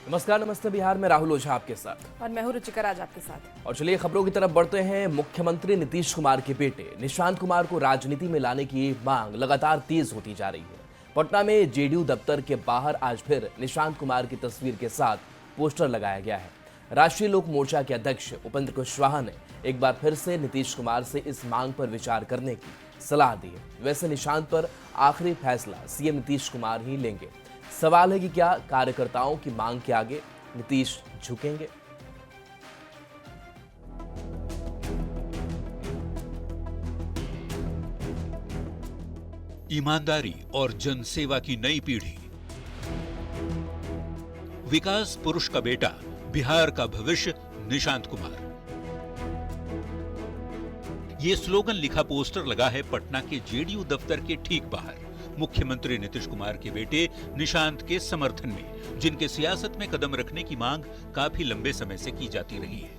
नमस्कार, नमस्ते बिहार में राहुल ओझा आपके साथ और मैं हूं रुचिका राज आपके साथ। और चलिए खबरों की तरफ बढ़ते हैं। मुख्यमंत्री नीतीश कुमार के बेटे निशांत कुमार को राजनीति में लाने की मांग लगातार तेज होती जा रही है। पटना में जेडीयू दफ्तर के बाहर आज फिर निशांत कुमार की तस्वीर के साथ पोस्टर लगाया गया है। राष्ट्रीय लोक मोर्चा के अध्यक्ष उपेंद्र कुशवाहा ने एक बार फिर से नीतीश कुमार से इस मांग पर विचार करने की सलाह दी है। वैसे निशांत पर आखिरी फैसला सीएम नीतीश कुमार ही लेंगे। सवाल है कि क्या कार्यकर्ताओं की मांग के आगे नीतीश झुकेंगे? ईमानदारी और जनसेवा की नई पीढ़ी, विकास पुरुष का बेटा, बिहार का भविष्य निशांत कुमार। ये स्लोगन लिखा पोस्टर लगा है पटना के जेडीयू दफ्तर के ठीक बाहर, मुख्यमंत्री नीतीश कुमार के बेटे निशांत के समर्थन में, जिनके सियासत में कदम रखने की मांग काफी लंबे समय से की जाती रही है।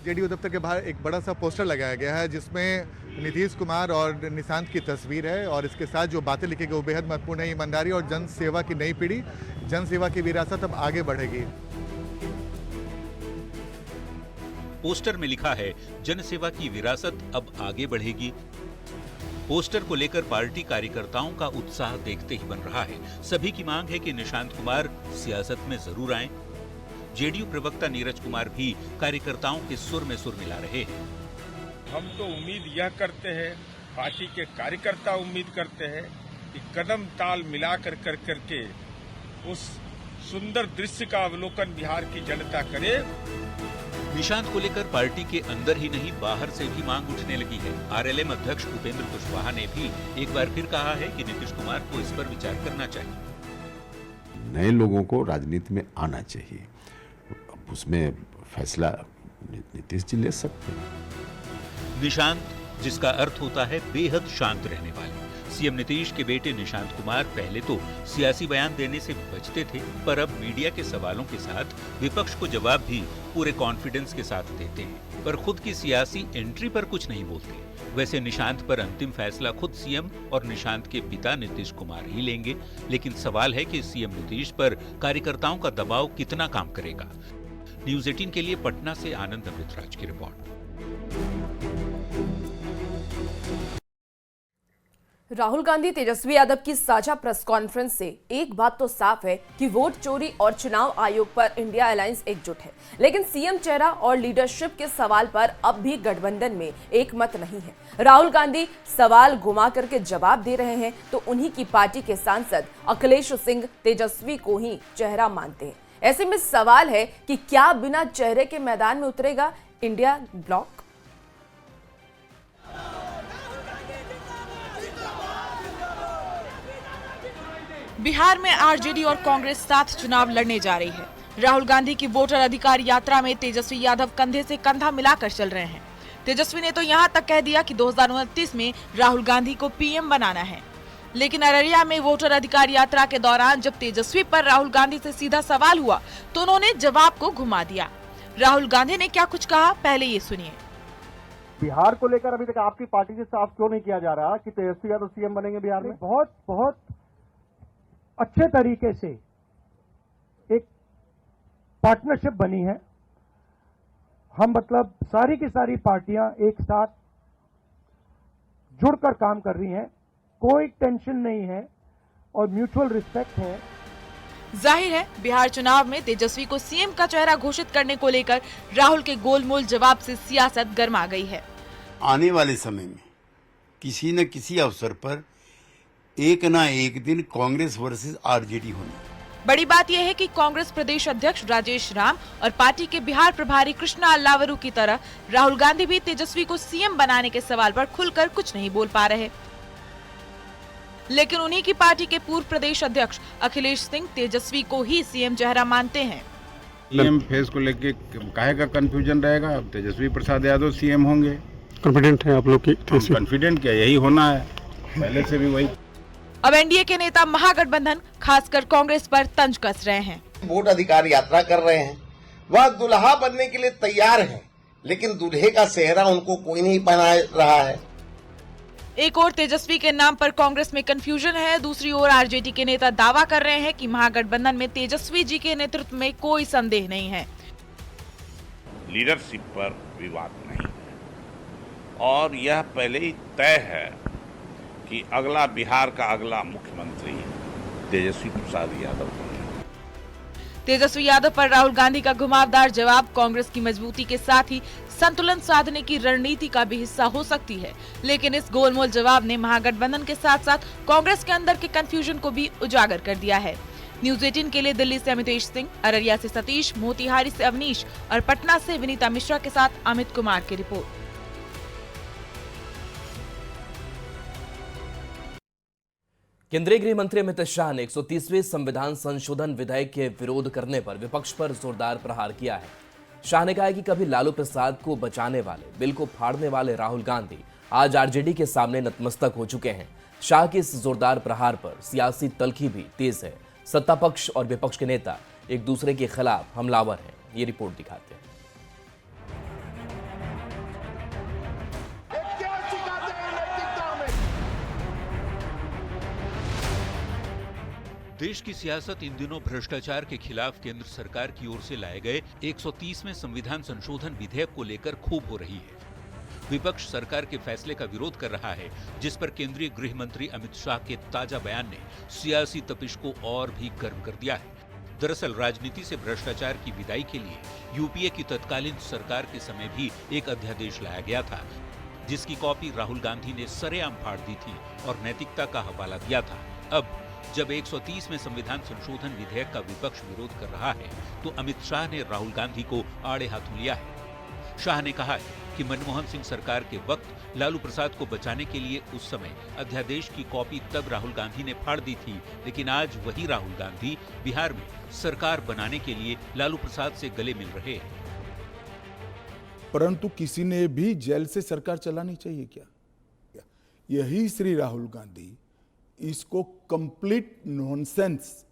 जेडीयू दफ्तर के बाहर एक बड़ा सा पोस्टर लगाया गया है जिसमें नीतीश कुमार और निशांत की तस्वीर है और इसके साथ जो बातें लिखी गई वो बेहद महत्वपूर्ण है। ईमानदारी और जन सेवा की नई पीढ़ी, जन सेवा की विरासत अब आगे बढ़ेगी। पोस्टर में लिखा है जन सेवा की विरासत अब आगे बढ़ेगी। पोस्टर को लेकर पार्टी कार्यकर्ताओं का उत्साह देखते ही बन रहा है। सभी की मांग है कि निशांत कुमार सियासत में जरूर आएं। जेडीयू प्रवक्ता नीरज कुमार भी कार्यकर्ताओं के सुर में सुर मिला रहे हैं। हम तो उम्मीद यह करते हैं, पार्टी के कार्यकर्ता उम्मीद करते हैं कि कदम ताल मिला करके उस सुंदर दृश्य का अवलोकन बिहार की जनता करे। निशांत को लेकर पार्टी के अंदर ही नहीं बाहर से भी मांग उठने लगी है। आरएलएम अध्यक्ष उपेंद्र कुशवाहा ने भी एक बार फिर कहा है कि नीतीश कुमार को इस पर विचार करना चाहिए। नए लोगों को राजनीति में आना चाहिए, उसमें फैसला नीतीश जी ले सकते हैं। निशांत, जिसका अर्थ होता है बेहद शांत रहने वाले। सीएम नीतीश के बेटे निशांत कुमार पहले तो सियासी बयान देने से बचते थे, पर अब मीडिया के सवालों के साथ विपक्ष को जवाब भी पूरे कॉन्फिडेंस के साथ देते हैं, पर खुद की सियासी एंट्री पर कुछ नहीं बोलते। वैसे निशांत पर अंतिम फैसला खुद सीएम और निशांत के पिता नीतीश कुमार ही लेंगे, लेकिन सवाल है कि सीएम नीतीश पर कार्यकर्ताओं का दबाव कितना काम करेगा। न्यूज़ 18 के लिए पटना से आनंद अमृतराज की रिपोर्ट। राहुल गांधी तेजस्वी यादव की साझा प्रेस कॉन्फ्रेंस से एक बात तो साफ है कि वोट चोरी और चुनाव आयोग पर इंडिया अलायंस एकजुट है, लेकिन सीएम चेहरा और लीडरशिप के सवाल पर अब भी गठबंधन में एक मत नहीं है। राहुल गांधी सवाल घुमा करके जवाब दे रहे हैं तो उन्हीं की पार्टी के सांसद अखिलेश सिंह तेजस्वी को ही चेहरा मानते हैं। ऐसे में सवाल है कि क्या बिना चेहरे के मैदान में उतरेगा इंडिया ब्लॉक? बिहार में आरजेडी और कांग्रेस साथ चुनाव लड़ने जा रही है। राहुल गांधी की वोटर अधिकार यात्रा में तेजस्वी यादव कंधे से कंधा मिलाकर चल रहे हैं। तेजस्वी ने तो यहां तक कह दिया कि 2029 में राहुल गांधी को पीएम बनाना है। लेकिन अररिया में वोटर अधिकार यात्रा के दौरान जब तेजस्वी पर राहुल गांधी से सीधा सवाल हुआ तो उन्होंने जवाब को घुमा दिया। राहुल गांधी ने क्या कुछ कहा, पहले ये सुनिए। बिहार को लेकर अभी तक आपकी पार्टी से साफ क्यों नहीं किया जा रहा कि तेजस्वी यादव सीएम बनेंगे बिहार में? बहुत अच्छे तरीके से एक पार्टनरशिप बनी है। हम मतलब सारी की सारी पार्टियां एक साथ जुड़कर काम कर रही हैं, कोई टेंशन नहीं है और म्यूचुअल रिस्पेक्ट है। जाहिर है बिहार चुनाव में तेजस्वी को सीएम का चेहरा घोषित करने को लेकर राहुल के गोलमोल जवाब से सियासत गर्मा गई है। आने वाले समय में किसी न किसी अवसर पर एक ना एक दिन कांग्रेस वर्सेस आरजेडी होनी। बड़ी बात यह है कि कांग्रेस प्रदेश अध्यक्ष राजेश राम और पार्टी के बिहार प्रभारी कृष्णा अल्लावरू की तरह राहुल गांधी भी तेजस्वी को सीएम बनाने के सवाल पर खुलकर कुछ नहीं बोल पा रहे। लेकिन उन्हीं की पार्टी के पूर्व प्रदेश अध्यक्ष अखिलेश सिंह तेजस्वी को ही सीएम चेहरा मानते हैं। सीएम फेस को लेके काहे का कंफ्यूजन रहेगा? तेजस्वी प्रसाद यादव सीएम होंगे। कॉन्फिडेंट है आप लोग की? कॉन्फिडेंट क्या, यही होना है, पहले से भी वही। अब एनडीए के नेता महागठबंधन खासकर कांग्रेस पर तंज कस रहे हैं। वोट अधिकार यात्रा कर रहे हैं, वह दुल्हा बनने के लिए तैयार है, लेकिन दूल्हे का सेहरा उनको कोई नहीं पहना रहा है। एक और तेजस्वी के नाम पर कांग्रेस में कंफ्यूजन है, दूसरी ओर आरजेडी के नेता दावा कर रहे हैं कि महागठबंधन में तेजस्वी जी के नेतृत्व में कोई संदेह नहीं है। लीडरशिप पर विवाद नहीं है और यह पहले ही तय है कि अगला बिहार का अगला मुख्यमंत्री तेजस्वी प्रसाद यादव होंगे। तेजस्वी यादव पर राहुल गांधी का घुमावदार जवाब कांग्रेस की मजबूती के साथ ही संतुलन साधने की रणनीति का भी हिस्सा हो सकती है, लेकिन इस गोलमोल जवाब ने महागठबंधन के साथ साथ कांग्रेस के अंदर के कंफ्यूजन को भी उजागर कर दिया है। न्यूज 18 के लिए दिल्ली से अमितेश सिंह, अररिया से सतीश, मोतिहारी से अवनीश और पटना से विनीता मिश्रा के साथ अमित कुमार की रिपोर्ट। केंद्रीय गृह मंत्री अमित शाह ने 130वें संविधान संशोधन विधेयक के विरोध करने पर विपक्ष पर जोरदार प्रहार किया है। शाह ने कहा कि कभी लालू प्रसाद को बचाने वाले, बिल को फाड़ने वाले राहुल गांधी आज आरजेडी के सामने नतमस्तक हो चुके हैं। शाह के इस जोरदार प्रहार पर सियासी तल्खी भी तेज है। सत्ता पक्ष और विपक्ष के नेता एक दूसरे के खिलाफ हमलावर हैं। ये रिपोर्ट दिखाते हैं। देश की सियासत इन दिनों भ्रष्टाचार के खिलाफ केंद्र सरकार की ओर से लाए गए 130वें संविधान संशोधन विधेयक को लेकर खूब हो रही है। विपक्ष सरकार के फैसले का विरोध कर रहा है, जिस पर केंद्रीय गृह मंत्री अमित शाह के ताजा बयान ने सियासी तपिश को और भी गर्म कर दिया है। दरअसल राजनीति से भ्रष्टाचार की विदाई के लिए यूपीए की तत्कालीन सरकार के समय भी एक अध्यादेश लाया गया था, जिसकी कॉपी राहुल गांधी ने सरेआम फाड़ दी थी और नैतिकता का हवाला दिया था। अब जब 130वें संविधान संशोधन विधेयक का विपक्ष विरोध कर रहा है, तो अमित शाह ने राहुल गांधी को आड़े हाथों लिया है। शाह ने कहा है कि मनमोहन सिंह सरकार के वक्त लालू प्रसाद को बचाने के लिए उस समय अध्यादेश की कॉपी तब राहुल गांधी ने फाड़ दी थी, लेकिन आज वही राहुल गांधी बिहार में सरकार बनाने के लिए लालू प्रसाद से गले मिल रहे हैं। परंतु किसी ने भी जेल से सरकार चलानी चाहिए क्या? यही श्री राहुल गांधी इसको कंप्लीट नॉनसेंस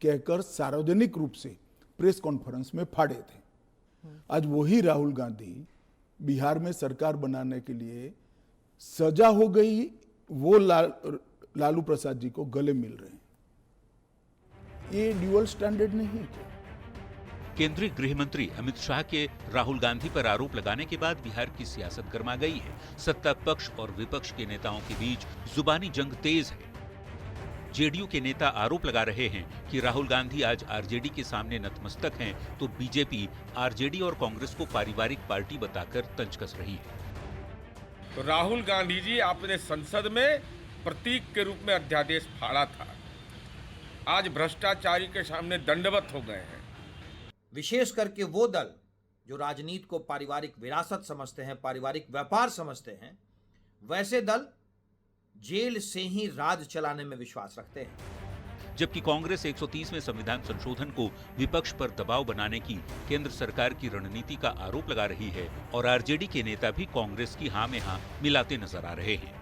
कहकर सार्वजनिक रूप से प्रेस कॉन्फ्रेंस में फाड़े थे। आज वही राहुल गांधी बिहार में सरकार बनाने के लिए सजा हो गई, वो लालू प्रसाद जी को गले मिल रहे हैं। ये ड्यूअल स्टैंडर्ड नहीं है क्या? केंद्रीय गृह मंत्री अमित शाह के राहुल गांधी पर आरोप लगाने के बाद बिहार की सियासत गर्मा गई है। सत्ता पक्ष और विपक्ष के नेताओं के बीच जुबानी जंग तेज है। जेडीयू के नेता आरोप लगा रहे हैं कि राहुल गांधी आज आरजेडी के सामने नतमस्तक हैं, तो बीजेपी आरजेडी और कांग्रेस को पारिवारिक पार्टी बताकर तंज कस रही है। तो राहुल गांधी जी आपने संसद में प्रतीक के रूप में अध्यादेश फाड़ा था, आज भ्रष्टाचारी के सामने दंडवत हो गए हैं। विशेष करके वो दल जो राजनीति को पारिवारिक विरासत समझते हैं, पारिवारिक व्यापार समझते हैं, वैसे दल जेल से ही राज चलाने में विश्वास रखते हैं। जबकि कांग्रेस 130वें संविधान संशोधन को विपक्ष पर दबाव बनाने की केंद्र सरकार की रणनीति का आरोप लगा रही है और आरजेडी के नेता भी कांग्रेस की हां में हां मिलाते नजर आ रहे हैं।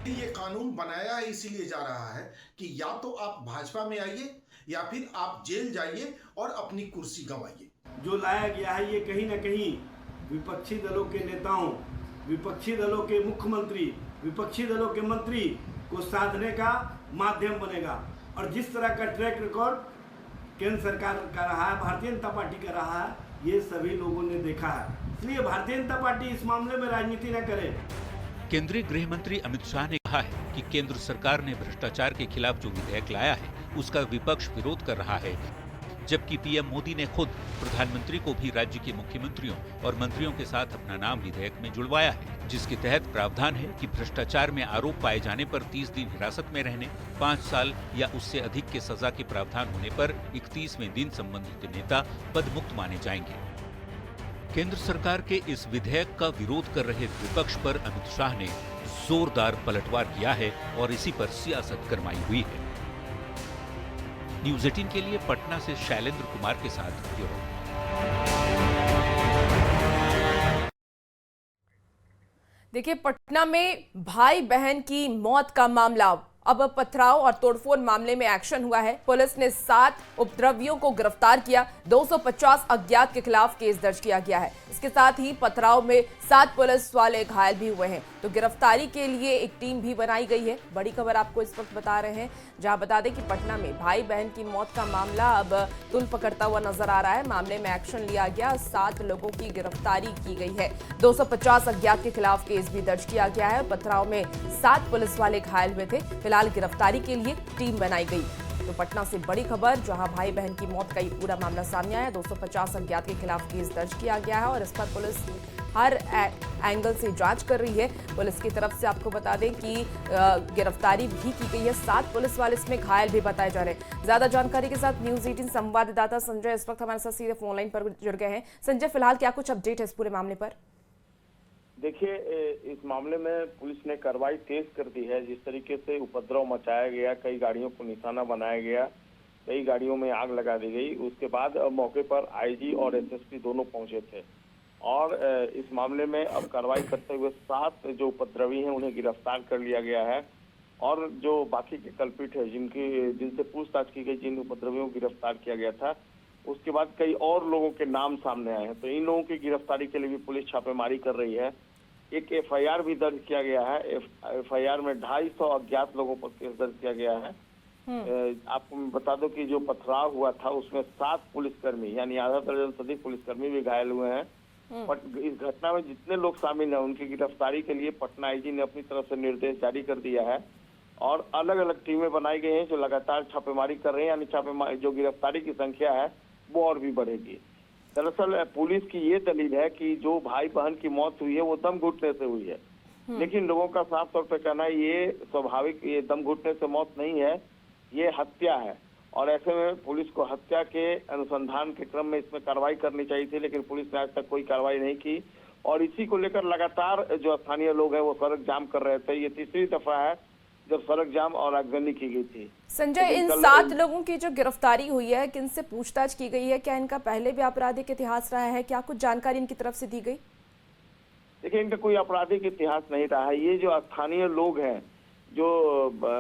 ये कानून बनाया इसीलिए जा रहा है कि या तो आप भाजपा में आइए या फिर आप जेल जाइए और अपनी कुर्सी गंवाइए। जो लाया गया है ये कहीं ना कहीं विपक्षी दलों के नेताओं, विपक्षी दलों के मुख्यमंत्री, विपक्षी दलों के मंत्री को साधने का माध्यम बनेगा। और जिस तरह का ट्रैक रिकॉर्ड केंद्र सरकार का रहा है, भारतीय जनता पार्टी का रहा है, ये सभी लोगों ने देखा है। इसलिए भारतीय जनता पार्टी इस मामले में राजनीति न करे। केंद्रीय गृह मंत्री अमित शाह ने कहा है कि केंद्र सरकार ने भ्रष्टाचार के खिलाफ जो विधेयक लाया है उसका विपक्ष विरोध कर रहा है, जबकि पीएम मोदी ने खुद प्रधानमंत्री को भी राज्य के मुख्यमंत्रियों और मंत्रियों के साथ अपना नाम विधेयक में जुड़वाया है, जिसके तहत प्रावधान है कि भ्रष्टाचार में आरोप पाए जाने पर 30 दिन हिरासत में रहने, 5 साल या उससे अधिक के सजा के प्रावधान होने पर 31वें दिन संबंधित नेता पद मुक्त माने जाएंगे। केंद्र सरकार के इस विधेयक का विरोध कर रहे विपक्ष पर अमित शाह ने जोरदार पलटवार किया है और इसी पर सियासत गरमाई हुई है। न्यूज 18 के लिए पटना से शैलेंद्र कुमार के साथ ब्यूरो। देखिए, पटना में भाई बहन की मौत का मामला अब पथराव और तोड़फोड़ मामले में एक्शन हुआ है। पुलिस ने 7 उपद्रवियों को गिरफ्तार किया, 250 अज्ञात के खिलाफ केस दर्ज किया गया है। इसके साथ ही पथराव में 7 पुलिस वाले घायल भी हुए हैं। तो गिरफ्तारी के लिए एक टीम भी बनाई गई है। बड़ी खबर आपको इस वक्त बता रहे हैं, जहां बता दें कि पटना में भाई बहन की मौत का मामला अब तुल पकड़ता हुआ नजर आ रहा है। मामले में एक्शन लिया गया, 7 लोगों की गिरफ्तारी की गई है, 250 अज्ञात के खिलाफ केस भी दर्ज किया गया है। पथराव में 7 पुलिस वाले घायल हुए थे। फिलहाल गिरफ्तारी के लिए टीम बनाई गई। तो पटना से बड़ी खबर, जहां भाई बहन की मौत का ये पूरा मामला सामने आया, 250 अज्ञात के खिलाफ केस दर्ज किया गया है और इस पर पुलिस हर एंगल से जांच कर रही है। पुलिस की तरफ से आपको बता दें कि गिरफ्तारी भी की गई है, 7 पुलिस वाले इसमें घायल भी बताए जा रहे हैं। ज्यादा जानकारी के साथ न्यूज़ 18 संवाददाता संजय इस वक्त हमारे साथ सीधे फोन लाइन पर जुड़ गए हैं। संजय, फिलहाल क्या कुछ अपडेट है इस पूरे मामले पर? देखिए, इस मामले में पुलिस ने कार्रवाई तेज कर दी है। जिस तरीके से उपद्रव मचाया गया, कई गाड़ियों को निशाना बनाया गया, कई गाड़ियों में आग लगा दी गई, उसके बाद मौके पर आईजी और एसएसपी दोनों पहुंचे थे और इस मामले में अब कार्रवाई करते हुए 7 जो उपद्रवी हैं उन्हें गिरफ्तार कर लिया गया है और जो बाकी के कल्पित है जिनसे पूछताछ की गई, जिन उपद्रवियों को गिरफ्तार किया गया था, उसके बाद कई और लोगों के नाम सामने आए हैं। तो इन लोगों की गिरफ्तारी के लिए भी पुलिस छापेमारी कर रही है। एक एफआईआर भी दर्ज किया गया है। एफआईआर में 250 अज्ञात लोगों पर केस दर्ज किया गया है। आपको मैं बता दूं कि जो पथराव हुआ था उसमें 7 पुलिसकर्मी यानी आधा दर्जन से अधिक पुलिसकर्मी भी घायल हुए हैं। बट इस घटना में जितने लोग शामिल हैं उनकी गिरफ्तारी के लिए पटना आईजी ने अपनी तरफ से निर्देश जारी कर दिया है और अलग अलग टीमें बनाई गई हैं जो लगातार छापेमारी कर रहे हैं। यानी छापेमारी जो गिरफ्तारी की संख्या है वो और भी बढ़ेगी। दरअसल पुलिस की ये दलील है कि जो भाई बहन की मौत हुई है वो दम घुटने से हुई है, लेकिन लोगों का साफ तौर पर कहना है ये स्वाभाविक, ये दम घुटने से मौत नहीं है, ये हत्या है। और ऐसे में पुलिस को हत्या के अनुसंधान के क्रम में इसमें कार्रवाई करनी चाहिए थी, लेकिन पुलिस ने आज तक कोई कार्रवाई नहीं की और इसी को लेकर लगातार जो स्थानीय लोग हैं वो सड़क जाम कर रहे थे। ये तीसरी दफा है जब सड़क जाम और आगजनी की गई थी। संजय, इन 7 लोगों की जो गिरफ्तारी हुई है, किनसे पूछताछ की गई है? क्या इनका पहले भी आपराधिक इतिहास रहा है? क्या कुछ जानकारी इनकी तरफ से दी गई? देखिए, इनका कोई आपराधिक इतिहास नहीं रहा है। ये जो स्थानीय लोग हैं, जो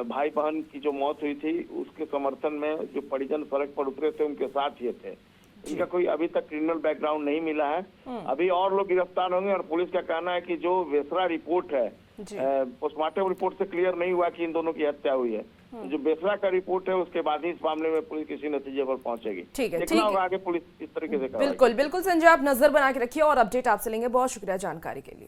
भाई बहन की जो मौत हुई थी उसके समर्थन में जो परिजन सड़क पर उतरे थे उनके साथ ये थे। इनका कोई अभी तक क्रिमिनल बैकग्राउंड नहीं मिला है। अभी और लोग गिरफ्तार होंगे और पुलिस का कहना है कि जो बेसरा रिपोर्ट है, पोस्टमार्टम रिपोर्ट से क्लियर नहीं हुआ कि इन दोनों की हत्या हुई है। जो बेसरा का रिपोर्ट है उसके बाद ही इस मामले में पुलिस किसी नतीजे पर पहुंचेगी। ठीक है, देखना होगा आगे पुलिस इस तरीके से। बिल्कुल बिल्कुल संजय, आप नजर बना के रखिए और अपडेट आपसे लेंगे। बहुत शुक्रिया जानकारी के लिए।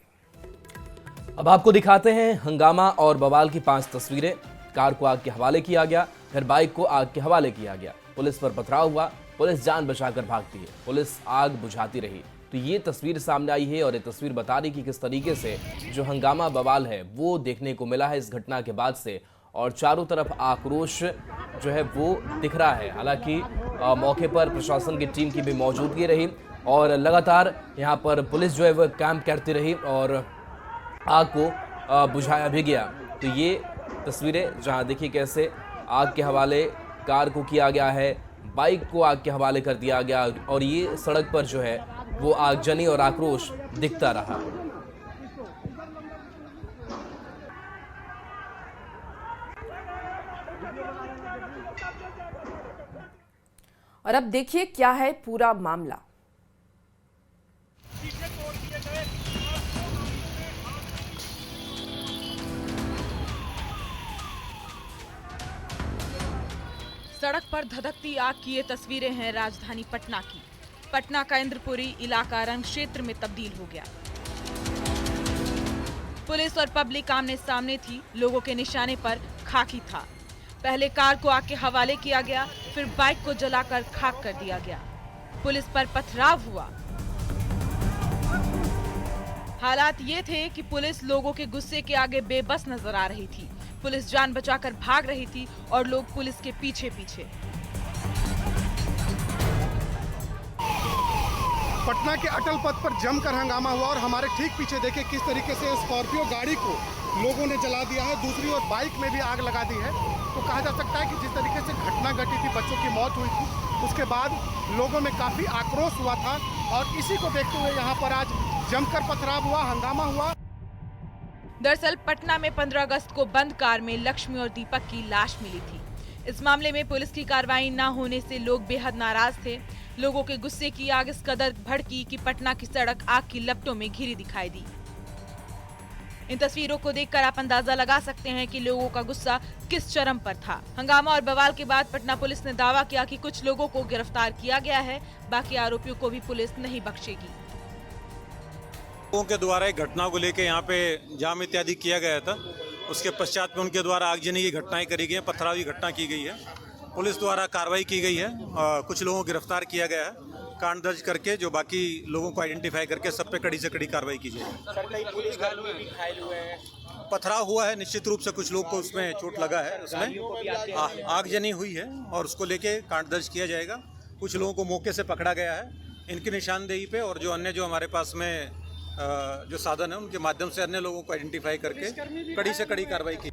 अब आपको दिखाते हैं हंगामा और बवाल की 5 तस्वीरें। कार को आग के हवाले किया गया, फिर बाइक को आग के हवाले किया गया, पुलिस पर पथराव हुआ, पुलिस जान बचाकर भागती है, पुलिस आग बुझाती रही। तो ये तस्वीर सामने आई है और ये तस्वीर बता रही कि किस तरीके से जो हंगामा बवाल है वो देखने को मिला है इस घटना के बाद से, और चारों तरफ आक्रोश जो है वो दिख रहा है। हालांकि मौके पर प्रशासन की टीम की भी मौजूदगी रही और लगातार यहाँ पर पुलिस जो है वो कैंप करती रही और आग को बुझाया भी गया। तो ये तस्वीरें जहाँ देखिए कैसे आग के हवाले कार को किया गया है, बाइक को आग के हवाले कर दिया गया और ये सड़क पर जो है वो आगजनी और आक्रोश दिखता रहा। और अब देखिए क्या है पूरा मामला। सड़क पर धधकती आग की ये तस्वीरें हैं राजधानी पटना की। पटना का इंद्रपुरी इलाका रंग क्षेत्र में तब्दील हो गया। पुलिस और पब्लिक आमने सामने थी, लोगों के निशाने पर खाकी था। पहले कार को आग के हवाले किया गया, फिर बाइक को जलाकर खाक कर दिया गया। पुलिस पर पथराव हुआ। हालात ये थे कि पुलिस लोगों के गुस्से के आगे बेबस नजर आ रही थी। पुलिस जान बचाकर भाग रही थी और लोग पुलिस के पीछे पीछे। पटना के अटल पथ पर जमकर हंगामा हुआ और हमारे ठीक पीछे देखिए किस तरीके से स्कॉर्पियो गाड़ी को लोगों ने जला दिया है। दूसरी ओर बाइक में भी आग लगा दी है। तो कहा जा सकता है कि जिस तरीके से घटना घटी थी, बच्चों की मौत हुई थी, उसके बाद लोगों में काफी आक्रोश हुआ था और इसी को देखते हुए यहाँ पर आज जमकर पथराव हुआ, हंगामा हुआ। दरअसल पटना में 15 अगस्त को बंद कार में लक्ष्मी और दीपक की लाश मिली थी। इस मामले में पुलिस की कार्रवाई न होने से लोग बेहद नाराज थे। लोगों के गुस्से की आग इस कदर भड़की कि पटना की सड़क आग की लपटों में घिरी दिखाई दी। इन तस्वीरों को देखकर आप अंदाजा लगा सकते हैं कि लोगों का गुस्सा किस चरम पर था। हंगामा और बवाल के बाद पटना पुलिस ने दावा किया कि कुछ लोगों को गिरफ्तार किया गया है, बाकी आरोपियों को भी पुलिस नहीं बख्शेगी। लोगों के द्वारा एक घटना को लेकर यहाँ पे जाम इत्यादि किया गया था, उसके पश्चात में उनके द्वारा आगजनी की घटनाएं करी गई हैं, पथराव की घटना की गई है। पुलिस द्वारा कार्रवाई की गई है, कुछ लोगों को गिरफ्तार किया गया है, कांड दर्ज करके जो बाकी लोगों को आइडेंटिफाई करके सब पे कड़ी से कड़ी कार्रवाई की जाएगी। पथराव हुआ है, निश्चित रूप से कुछ लोग को उसमें चोट लगा है, उसमें आगजनी हुई है और उसको लेके कांड दर्ज किया जाएगा। कुछ लोगों को मौके से पकड़ा गया है, इनकी निशानदेही पे और जो अन्य जो हमारे पास में जो साधन है उनके माध्यम से अन्य लोगों को आइडेंटिफाई करके कड़ी से कड़ी कार्रवाई की।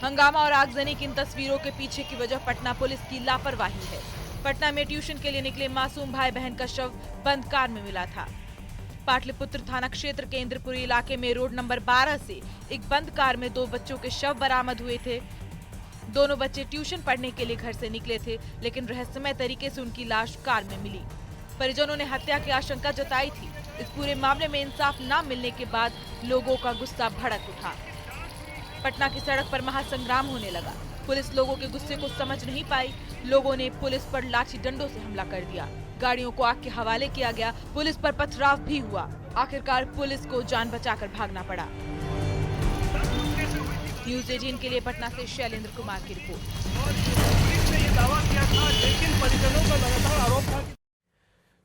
हंगामा और आगजनी की इन तस्वीरों के पीछे की वजह पटना पुलिस की लापरवाही है। पटना में ट्यूशन के लिए निकले मासूम भाई बहन का शव बंद कार में मिला था। पाटलिपुत्र थाना क्षेत्र के इंद्रपुरी इलाके में रोड नंबर 12 से एक बंद कार में 2 बच्चों के शव बरामद हुए थे। दोनों बच्चे ट्यूशन पढ़ने के लिए घर से निकले थे, लेकिन रहस्यमय तरीके से उनकी लाश कार में मिली। परिजनों ने हत्या की आशंका जताई थी। इस पूरे मामले में इंसाफ न मिलने के बाद लोगों का गुस्सा भड़क उठा। पटना की सड़क पर महासंग्राम होने लगा। पुलिस लोगों के गुस्से को समझ नहीं पाई। लोगों ने पुलिस पर लाठी डंडों से हमला कर दिया। गाड़ियों को आग के हवाले किया गया। पुलिस पर पथराव भी हुआ। आखिरकार पुलिस को जान बचाकर भागना पड़ा। न्यूज़ 18 के लिए पटना से शैलेंद्र कुमार की रिपोर्ट।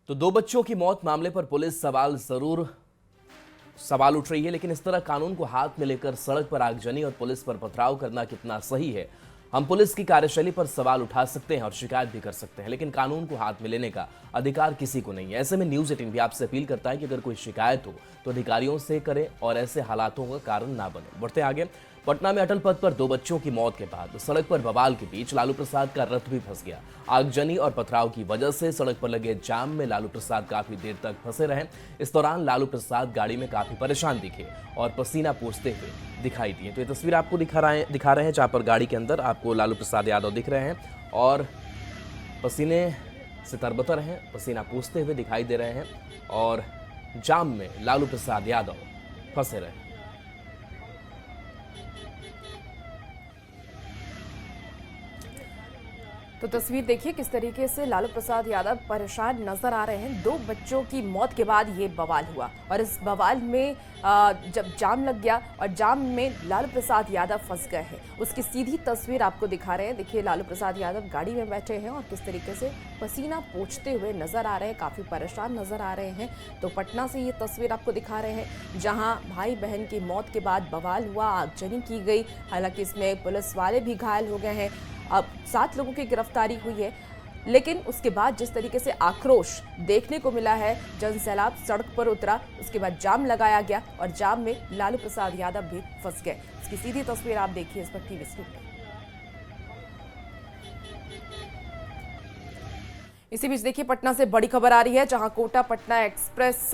तो 2 बच्चों की मौत मामले पर पुलिस सवाल उठ रही है, लेकिन इस तरह कानून को हाथ में लेकर सड़क पर आगजनी और पुलिस पर पथराव करना कितना सही है? हम पुलिस की कार्यशैली पर सवाल उठा सकते हैं और शिकायत भी कर सकते हैं, लेकिन कानून को हाथ में लेने का अधिकार किसी को नहीं है। ऐसे में न्यूज़ 18 भी आपसे अपील करता है कि अगर कोई शिकायत हो तो अधिकारियों से करें और ऐसे हालातों का कारण ना बने। बढ़ते आगे। पटना में अटल पथ पर 2 बच्चों की मौत के बाद सड़क पर बवाल के बीच लालू प्रसाद का रथ भी फंस गया। आगजनी और पथराव की वजह से सड़क पर लगे जाम में लालू प्रसाद काफी देर तक फंसे रहे। इस दौरान लालू प्रसाद गाड़ी में काफी परेशान दिखे और पसीना पोंछते हुए दिखाई दिए। तो ये तस्वीर आपको दिखा रहे हैं, जहां पर गाड़ी के अंदर आपको लालू प्रसाद यादव दिख रहे हैं और पसीने से तरबतर हैं, पसीना पोंछते हुए दिखाई दे रहे हैं और जाम में लालू प्रसाद यादव फंसे रहे। तो तस्वीर देखिए किस तरीके से लालू प्रसाद यादव परेशान नजर आ रहे हैं। 2 बच्चों की मौत के बाद ये बवाल हुआ और इस बवाल में जब जाम लग गया और जाम में लालू प्रसाद यादव फंस गए हैं, उसकी सीधी तस्वीर आपको दिखा रहे हैं। देखिए लालू प्रसाद यादव गाड़ी में बैठे हैं और किस तरीके से पसीना पोंछते हुए नजर आ रहे हैं, काफ़ी परेशान नजर आ रहे हैं। तो पटना से ये तस्वीर आपको दिखा रहे हैं, जहाँ भाई बहन की मौत के बाद बवाल हुआ, आगजनी की गई। हालांकि इसमें पुलिस वाले भी घायल हो गए हैं। अब 7 लोगों की गिरफ्तारी हुई है, लेकिन उसके बाद जिस तरीके से आक्रोश देखने को मिला है, जनसैलाब सड़क पर उतरा, उसके बाद जाम लगाया गया और जाम में लालू प्रसाद यादव भी फंस गए। इसकी सीधी तस्वीर आप देखिए इस पर टीवी स्क्रीन पर। इसी बीच देखिए पटना से बड़ी खबर आ रही है, जहां कोटा पटना एक्सप्रेस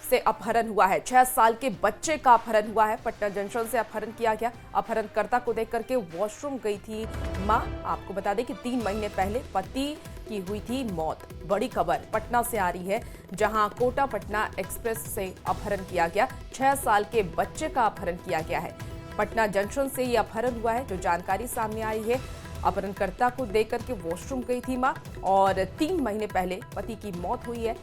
से अपहरण हुआ है। 6 साल के बच्चे का अपहरण हुआ है। पटना जंक्शन से अपहरण किया गया। अपहरणकर्ता को देख करके वॉशरूम गई थी मां। आपको बता दें कि 3 महीने पहले पति की हुई थी मौत। बड़ी खबर पटना से आ रही है, जहां कोटा पटना एक्सप्रेस से अपहरण किया गया। 6 साल के बच्चे का अपहरण किया गया है। पटना जंक्शन से ये अपहरण हुआ है, जो जानकारी सामने आई है। अपहरणकर्ता को देख करके वॉशरूम गई थी मां और 3 महीने पहले पति की मौत हुई है।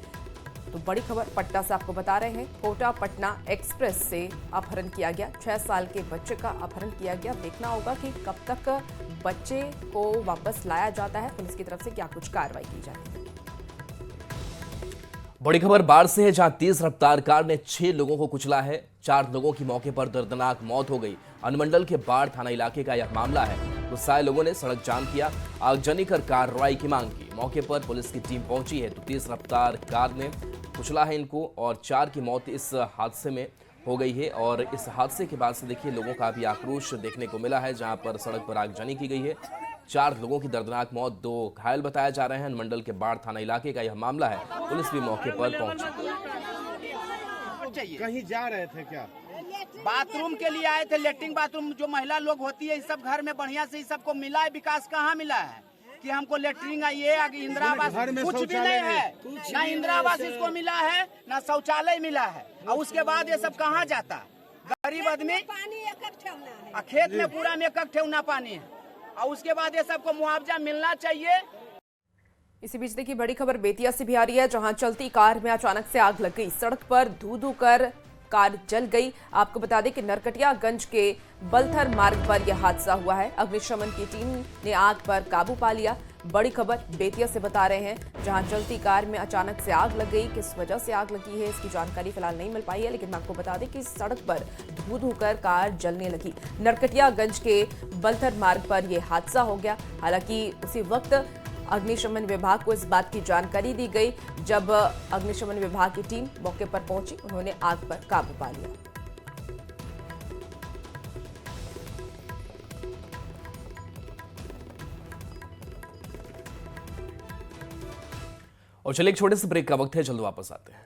तो बड़ी खबर पटना से आपको बता रहे हैं, कोटा पटना एक्सप्रेस से अपहरण किया गया। 6 साल के बच्चे का अपहरण किया गया। देखना होगा कि कब तक बच्चे को वापस लाया जाता है, पुलिस की तरफ से क्या कुछ कार्रवाई की जाती है। बड़ी खबर बाढ़ से है, जहां तेज रफ्तार कार ने 6 लोगों को कुचला है। 4 लोगों की मौके पर दर्दनाक मौत हो गई। अनुमंडल के बाढ़ थाना इलाके का यह मामला है। गुस्साए लोगों ने सड़क जाम किया, आगजनी कर कार्रवाई की मांग की। मौके पर पुलिस की टीम पहुंची है तो तेज रफ्तार कार ने कुचला है इनको और 4 की मौत इस हादसे में हो गई है। और इस हादसे के बाद से देखिए लोगों का भी आक्रोश देखने को मिला है, जहां पर सड़क पर आगजनी की गई है। 4 लोगों की दर्दनाक मौत, 2 घायल बताया जा रहे हैं। अनुमंडल के बाढ़ थाना इलाके का यह मामला है। पुलिस भी मौके पर पहुंची। कहीं जा रहे थे क्या? बाथरूम के लिए आए थे, लेटरिन बाथरूम जो महिला लोग होती है, इस सब घर में बढ़िया से इस सबको मिला है। विकास कहाँ मिला है कि हमको लेटरिन ये इंदिरा आवास कुछ भी नहीं है, ना इंदिरा आवास इसको मिला है, ना शौचालय मिला है। और उसके बाद ये सब कहाँ जाता? गरीब आदमी खेत में पूरा में एक ठेवना पानी है, और उसके बाद ये सबको मुआवजा मिलना चाहिए। इसी बीच देखिए बड़ी खबर बेतिया से भी आ रही है, जहां चलती कार में अचानक से आग लग गई। सड़क पर धू कर कार जल गई। आपको बता दें कि नरकटियागंज के बलथर मार्ग पर यह हादसा हुआ है। अग्निशमन की टीम ने आग पर काबू पा लिया। बड़ी खबर बेतिया से बता रहे हैं, जहां चलती कार में अचानक से आग लग गई। किस वजह से आग लगी है इसकी जानकारी फिलहाल नहीं मिल पाई है, लेकिन मैं आपको बता दें कि सड़क पर धू कर कार जलने लगी। नरकटियागंज के बलथर मार्ग पर यह हादसा हो गया। हालांकि उसी वक्त अग्निशमन विभाग को इस बात की जानकारी दी गई। जब अग्निशमन विभाग की टीम मौके पर पहुंची, उन्होंने आग पर काबू पा लिया। और चलिए एक छोटे से ब्रेक का वक्त है, जल्द वापस आते हैं।